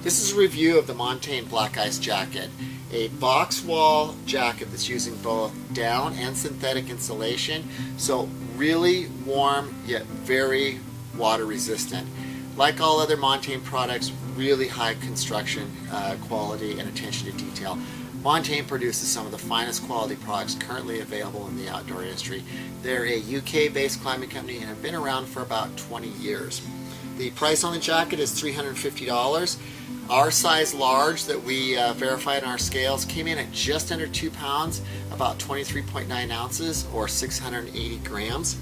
This is a review of the Montane Black Ice Jacket, a Boxwell jacket that's using both down and synthetic insulation, so really warm yet very water resistant. Like all other Montane products, really high construction quality and attention to detail. Montane produces some of the finest quality products currently available in the outdoor industry. They're a UK-based climbing company and have been around for about 20 years. The price on the jacket is $350. Our size large that we verified on our scales came in at just under 2 pounds, about 23.9 ounces or 680 grams.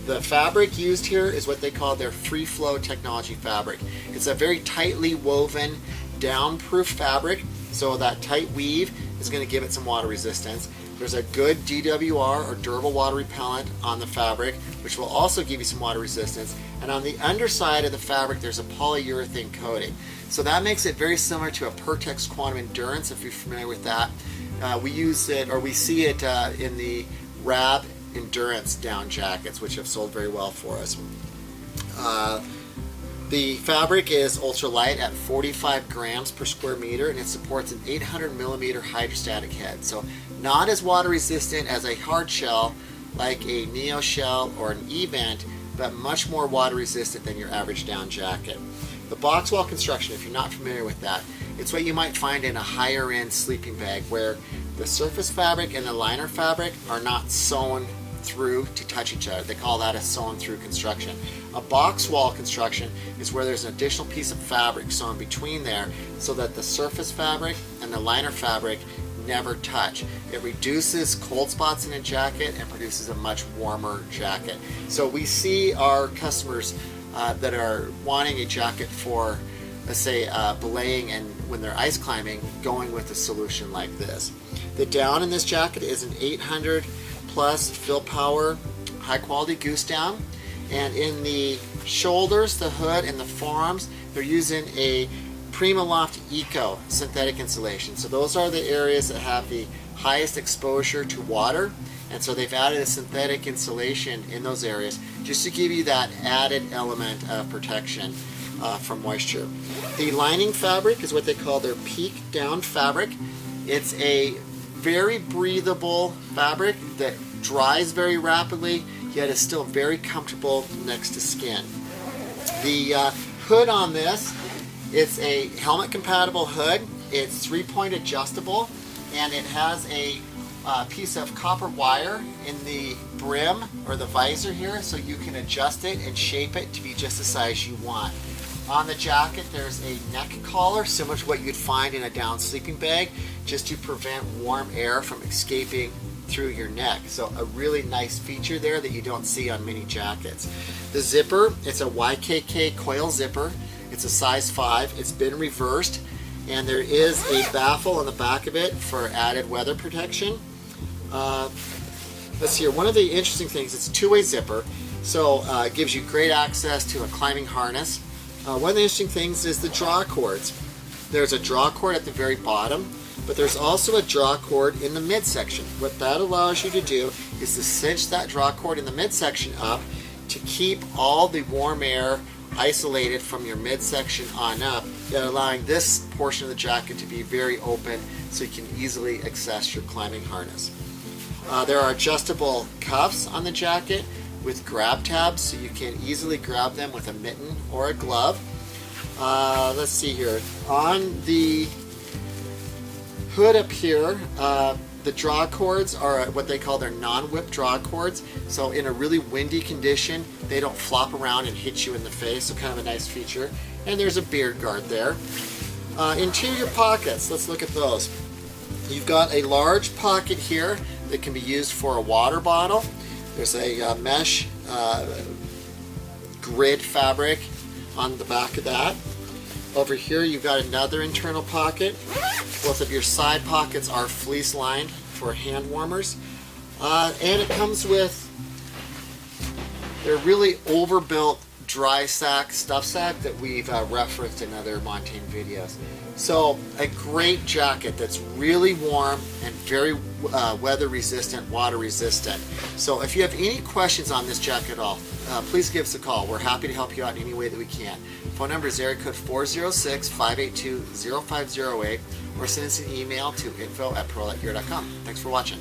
The fabric used here is what they call their free flow technology fabric. It's a very tightly woven down-proof fabric, so that tight weave is going to give it some water resistance. There's a good DWR or durable water repellent on the fabric, which will also give you some water resistance. And on the underside of the fabric, there's a polyurethane coating. So that makes it very similar to a Pertex Quantum Endurance, if you're familiar with that. We use it, or we see it in the RAB Endurance down jackets, which have sold very well for us. The fabric is ultra light at 45 grams per square meter, and it supports an 800 millimeter hydrostatic head. So not as water resistant as a hard shell like a Neo shell or an E-vent, but much more water resistant than your average down jacket. The Boxwell construction, if you're not familiar with that, it's what you might find in a higher end sleeping bag where the surface fabric and the liner fabric are not sewn through to touch each other. They call that a sewn through construction. A Boxwell construction is where there's an additional piece of fabric sewn between there so that the surface fabric and the liner fabric never touch. It reduces cold spots in a jacket and produces a much warmer jacket. So we see our customers that are wanting a jacket for, let's say, belaying and when they're ice climbing, going with a solution like this. The down in this jacket is an 800 plus fill power high quality goose down, and in the shoulders, the hood, and the forearms, they're using a PrimaLoft Eco synthetic insulation. So those are the areas that have the highest exposure to water, and so they've added a synthetic insulation in those areas just to give you that added element of protection from moisture. The lining fabric is what they call their peak down fabric. It's a very breathable fabric that dries very rapidly, yet is still very comfortable next to skin. The hood on this, it's a helmet compatible hood. It's 3-point adjustable, and it has a piece of copper wire in the brim or the visor here, so you can adjust it and shape it to be just the size you want. On the jacket, there's a neck collar similar to what you'd find in a down sleeping bag, just to prevent warm air from escaping through your neck. So a really nice feature there that you don't see on many jackets. The zipper, it's a YKK coil zipper. It's a size 5. It's been reversed, and there is a baffle on the back of it for added weather protection. Let's see here. One of the interesting things, it's a two-way zipper, so it gives you great access to a climbing harness. One of the interesting things is the draw cords. There's a draw cord at the very bottom, but there's also a draw cord in the midsection. What that allows you to do is to cinch that draw cord in the midsection up to keep all the warm air isolated from your midsection on up, allowing this portion of the jacket to be very open so you can easily access your climbing harness. There are adjustable cuffs on the jacket with grab tabs, so you can easily grab them with a mitten or a glove. Let's see here. On the hood up here, the draw cords are what they call their non-whip draw cords. So in a really windy condition, they don't flop around and hit you in the face, so kind of a nice feature. And there's a beard guard there. Interior pockets, let's look at those. You've got a large pocket here that can be used for a water bottle. There's a mesh grid fabric on the back of that. Over here you've got another internal pocket. Both of your side pockets are fleece lined for hand warmers. And it comes with their really overbuilt dry sack, stuff sack that we've referenced in other Montane videos. So a great jacket that's really warm and very weather resistant, water resistant. So if you have any questions on this jacket at all, please give us a call. We're happy to help you out in any way that we can. Phone number is area code 406-582-0508, or send us an email to info@pearllightgear.com. Thanks for watching.